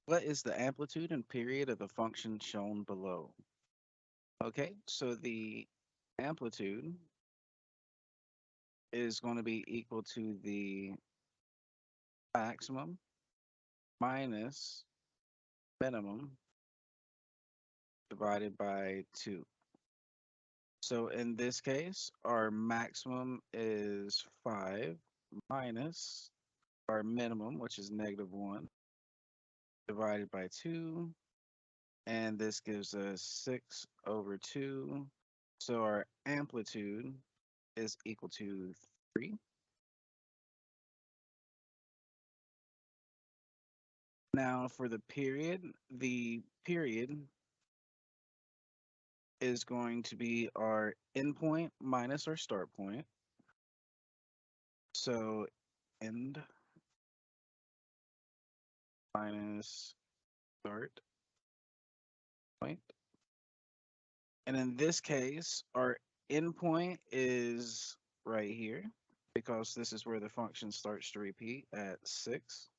What is the amplitude and period of the function shown below? Okay, so the amplitude is going to be equal to the maximum minus minimum divided by 2. So in this case, our maximum is 5 minus our minimum, which is -1, divided by 2. And this gives us 6/2. So our amplitude is equal to 3. Now for the period is going to be our endpoint minus our start point. So end minus start point. And in this case, our endpoint is right here because this is where the function starts to repeat at 6.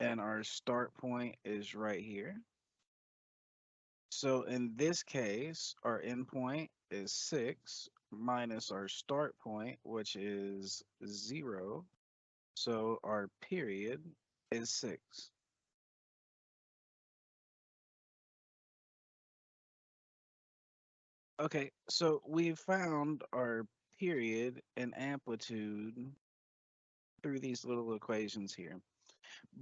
And our start point is right here. So in this case, our endpoint is 6 minus our start point, which is 0. So our period is 6. Okay, so we found our period and amplitude through these little equations here.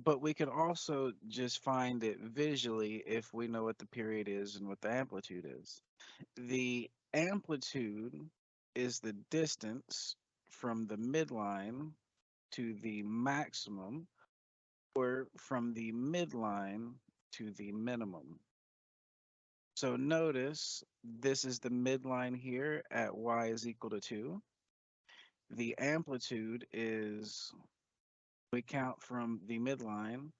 But we can also just find it visually if we know what the period is and what the amplitude is. The amplitude is the distance from the midline to the maximum, or from the midline to the minimum. So notice this is the midline here at y is equal to 2. The amplitude is, we count from the midline,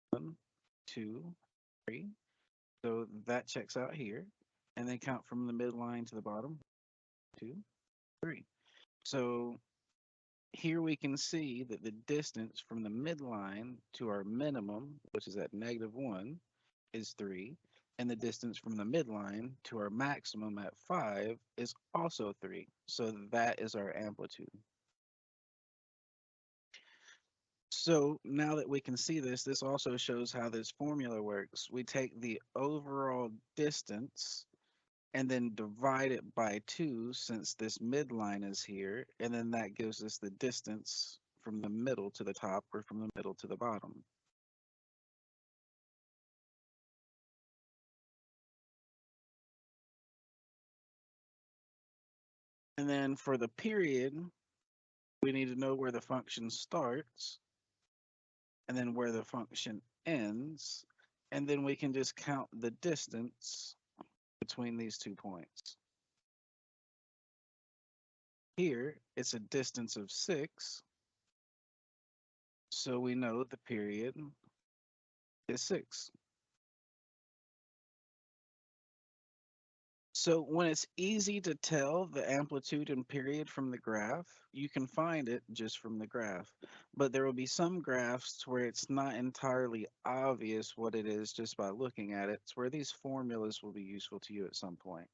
1, 2, 3. So that checks out here. And then count from the midline to the bottom, 2, 3. So here we can see that the distance from the midline to our minimum, which is at -1, is 3. And the distance from the midline to our maximum at 5 is also 3. So that is our amplitude. So now that we can see this, this also shows how this formula works. We take the overall distance and then divide it by 2 since this midline is here, and then that gives us the distance from the middle to the top or from the middle to the bottom. And then for the period, we need to know where the function starts and then where the function ends, and then we can just count the distance between these 2 points. Here, it's a distance of 6, so we know the period is 6. So when it's easy to tell the amplitude and period from the graph, you can find it just from the graph. But there will be some graphs where it's not entirely obvious what it is just by looking at it. It's where these formulas will be useful to you at some point.